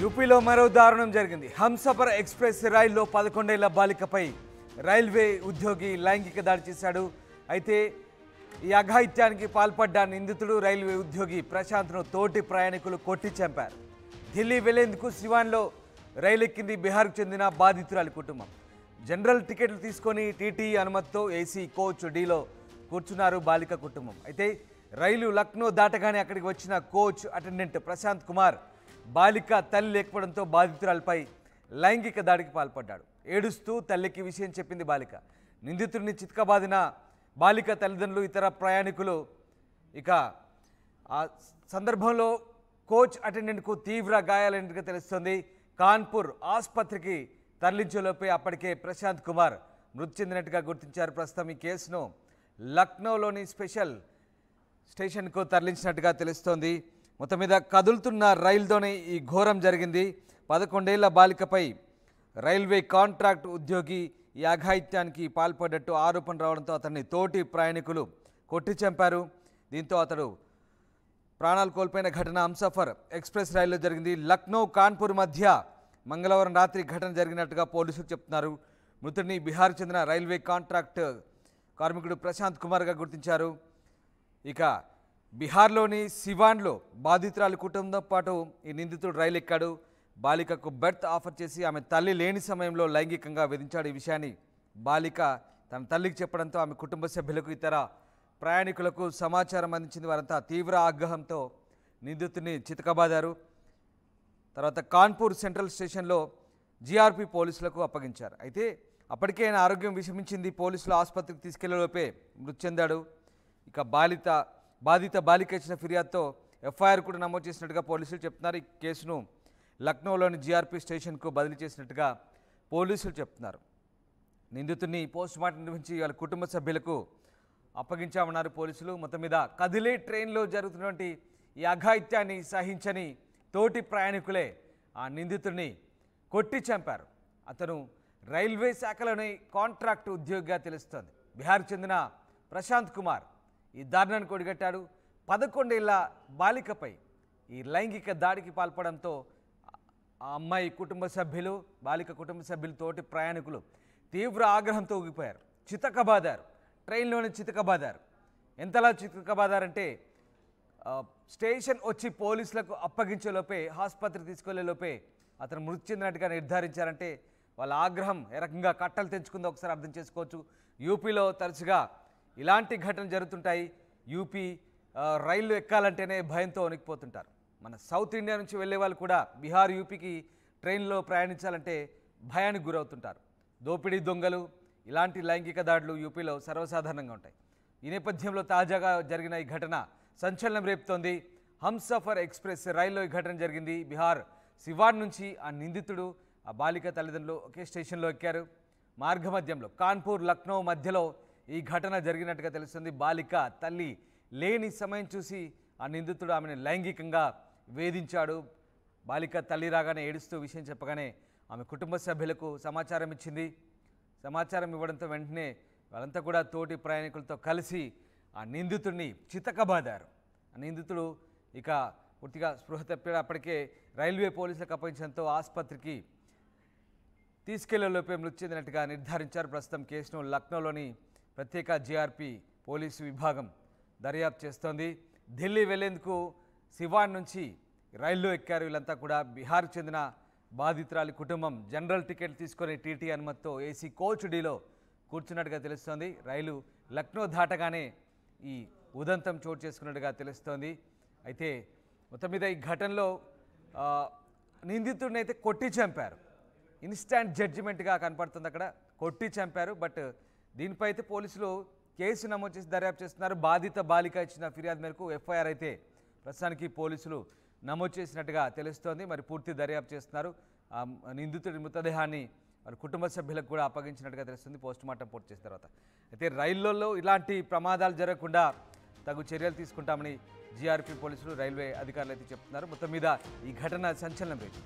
యూపీలో మరో దారుణం జరిగింది. హంసఫర్ ఎక్స్ప్రెస్ రైల్లో 11 ఏళ్ల బాలికపై రైల్వే ఉద్యోగి లైంగిక దాడి చేశాడు. అయితే ఈ అఘాయిత్యానికి పాల్పడ్డ నిందితుడు రైల్వే ఉద్యోగి ప్రశాంత్ను తోటి ప్రయాణికులు కొట్టి చంపారు. ఢిల్లీ వెళ్లేందుకు సివాన్లో రైలు ఎక్కింది బీహార్కు చెందిన బాధితురాలి కుటుంబం. జనరల్ టికెట్లు తీసుకొని టీటీ అనుమతితో ఏసీ కోచ్ డీలో కూర్చున్నారు బాలిక కుటుంబం. అయితే రైలు లక్నో దాటగానే అక్కడికి వచ్చిన కోచ్ అటెండెంట్ ప్రశాంత్ కుమార్ బాలిక తల్లి లేకపోవడంతో బాధితురాలపై లైంగిక దాడికి పాల్పడ్డాడు. ఏడుస్తూ తల్లికి విషయం చెప్పింది బాలిక. నిందితుడిని చితకబాదిన బాలిక తల్లిదండ్రులు, ఇతర ప్రయాణికులు. ఇక ఆ సందర్భంలో కోచ్ అటెండెంట్కు తీవ్ర గాయాలైనట్టుగా తెలుస్తోంది. కాన్పూర్ ఆసుపత్రికి తరలించేలోపే అప్పటికే ప్రశాంత్ కుమార్ మృతి చెందినట్టుగా గుర్తించారు. ప్రస్తుతం ఈ కేసును లక్నోలోని స్పెషల్ స్టేషన్కు తరలించినట్టుగా తెలుస్తోంది. మొత్తం మీద కదులుతున్న రైలుతోనే ఈ ఘోరం జరిగింది. 11 ఏళ్ల బాలికపై రైల్వే కాంట్రాక్ట్ ఉద్యోగి ఈ అఘాయిత్యానికి పాల్పడ్డట్టు ఆరోపణ రావడంతో అతన్ని తోటి ప్రయాణికులు కొట్టి చంపారు. దీంతో అతడు ప్రాణాలు కోల్పోయిన ఘటన హంసఫర్ ఎక్స్ప్రెస్ రైల్లో జరిగింది. లక్నో కాన్పూర్ మధ్య మంగళవారం రాత్రి ఘటన జరిగినట్టుగా పోలీసులు చెప్తున్నారు. మృతుడిని బీహార్ చెందిన రైల్వే కాంట్రాక్ట్ కార్మికుడు ప్రశాంత్ కుమార్గా గుర్తించారు. ఇక బీహార్లోని సివాన్లో బాధితురాలి కుటుంబంతో పాటు ఈ నిందితుడు రైలు ఎక్కాడు. బాలికకు బెర్త్ ఆఫర్ చేసి ఆమె తల్లి లేని సమయంలో లైంగికంగా వేధించాడు. ఈ విషయాన్ని బాలిక తన తల్లికి చెప్పడంతో ఆమె కుటుంబ సభ్యులకు, ఇతర ప్రయాణికులకు సమాచారం అందించింది. వారంతా తీవ్ర ఆగ్రహంతో నిందితుడిని చితకబాదారు. తర్వాత కాన్పూర్ సెంట్రల్ స్టేషన్లో జీఆర్పీ పోలీసులకు అప్పగించారు. అయితే అప్పటికే ఆయన ఆరోగ్యం విషమించింది. పోలీసులు ఆసుపత్రికి తీసుకెళ్లేలోపే మృతి చెందాడు. ఇక బాధిత బాలిక ఇచ్చిన ఫిర్యాదుతో ఎఫ్ఐఆర్ కూడా నమోదు చేసినట్టుగా పోలీసులు చెప్తున్నారు. ఈ కేసును లక్నోలోని జీఆర్పీ స్టేషన్కు బదిలీ చేసినట్టుగా పోలీసులు చెప్తున్నారు. నిందితుడిని పోస్టుమార్టం నిర్వహించి వాళ్ళ కుటుంబ సభ్యులకు అప్పగించామన్నారు పోలీసులు. మొత్తం మీద కదిలే ట్రైన్లో జరుగుతున్నటువంటి ఈ అఘాయిత్యాన్ని సహించని తోటి ప్రయాణికులే ఆ నిందితుడిని కొట్టి చంపారు. అతను రైల్వే శాఖలోని కాంట్రాక్ట్ ఉద్యోగిగా తెలుస్తోంది. బీహార్ చెందిన ప్రశాంత్ కుమార్ ఈ దారుణాన్ని కొడిగట్టాడు. 11 ఏళ్ల బాలికపై ఈ లైంగిక దాడికి పాల్పడంతో ఆ అమ్మాయి కుటుంబ సభ్యులు, బాలిక కుటుంబ సభ్యులు, తోటి ప్రయాణికులు తీవ్ర ఆగ్రహంతో ఊగిపోయారు. చితకబాదారు, ట్రైన్లోనే చితకబాదారు. ఎంతలా చితకబాదారంటే స్టేషన్ వచ్చి పోలీసులకు అప్పగించేలోపే, ఆసుపత్రికి తీసుకెళ్లేలోపే అతను మృతి చెందినట్టుగా నిర్ధారించారంటే వాళ్ళ ఆగ్రహం ఏ రకంగా కట్టలు తెంచుకుందో ఒకసారి అర్థం చేసుకోవచ్చు. యూపీలో తరచుగా ఇలాంటి ఘటనలు జరుగుతుంటాయి. యూపీ రైళ్లు ఎక్కాలంటేనే భయంతో వణికిపోతుంటారు. మన సౌత్ ఇండియా నుంచి వెళ్ళే వాళ్ళు కూడా బీహార్, యూపీకి ట్రైన్లో ప్రయాణించాలంటే భయానికి గురవుతుంటారు. దోపిడీ దొంగలు, ఇలాంటి లైంగిక దాడులు యూపీలో సర్వసాధారణంగా ఉంటాయి. ఈ నేపథ్యంలో తాజాగా జరిగిన ఈ ఘటన సంచలనం రేపుతోంది. హంసఫర్ ఎక్స్ప్రెస్ రైల్లో ఈ ఘటన జరిగింది. బీహార్ సివాన్ నుంచి ఆ నిందితుడు, ఆ బాలిక తల్లిదండ్రులు ఒకే స్టేషన్లో ఎక్కారు. మార్గమధ్యంలో కాన్పూర్, లక్నో మధ్యలో ఈ ఘటన జరిగినట్టుగా తెలుస్తుంది. బాలిక తల్లి లేని సమయం చూసి ఆ నిందితుడు ఆమెను లైంగికంగా వేధించాడు. బాలిక తల్లి రాగానే ఏడుస్తూ విషయం చెప్పగానే ఆమె కుటుంబ సభ్యులకు సమాచారం ఇచ్చింది. సమాచారం ఇవ్వడంతో వెంటనే వాళ్ళంతా కూడా తోటి ప్రయాణికులతో కలిసి ఆ నిందితుడిని చితకబాదారు. ఆ నిందితుడు ఇక పూర్తిగా స్పృహ తప్పాడు. అప్పటికే రైల్వే పోలీసులకు అప్పగించడంతో ఆసుపత్రికి తీసుకెళ్లేలోపే మృతి చెందినట్టుగా నిర్ధారించారు. ప్రస్తుతం కేసును లక్నోలోని ప్రత్యేక జీఆర్పీ పోలీసు విభాగం దర్యాప్తు చేస్తోంది. ఢిల్లీ వెళ్లేందుకు సివాన్ నుంచి రైల్లో ఎక్కారు వీళ్ళంతా కూడా. బీహార్కు చెందిన బాధితురాలి కుటుంబం జనరల్ టికెట్ తీసుకొని టీటీ అనుమతితో ఏసీ కోచ్ డీలో కూర్చున్నట్టుగా తెలుస్తోంది. రైలు లక్నో దాటగానే ఈ ఉదంతం చోటు చేసుకున్నట్టుగా తెలుస్తోంది. అయితే మొత్తం మీద ఈ ఘటనలో నిందితుడిని అయితే కొట్టి చంపారు. ఇన్స్టాంట్ జడ్జిమెంట్గా కనపడుతుంది. అక్కడ కొట్టి చంపారు. బట్ దీనిపై అయితే పోలీసులు కేసు నమోదు చేసి దర్యాప్తు చేస్తున్నారు. బాధిత బాలిక ఇచ్చిన ఫిర్యాదు మేరకు ఎఫ్ఐఆర్ అయితే ప్రస్తుతానికి పోలీసులు నమోదు చేసినట్టుగా తెలుస్తోంది. మరి పూర్తి దర్యాప్తు చేస్తున్నారు. నిందితుడి మృతదేహాన్ని వారి కుటుంబ సభ్యులకు కూడా అప్పగించినట్టుగా తెలుస్తుంది పోస్టుమార్టం పూర్తి చేసిన తర్వాత. అయితే రైళ్లలో ఇలాంటి ప్రమాదాలు జరగకుండా తగు చర్యలు తీసుకుంటామని జీఆర్పీ పోలీసులు, రైల్వే అధికారులు అయితే చెప్తున్నారు. మొత్తం మీద ఈ ఘటన సంచలనం రేపు.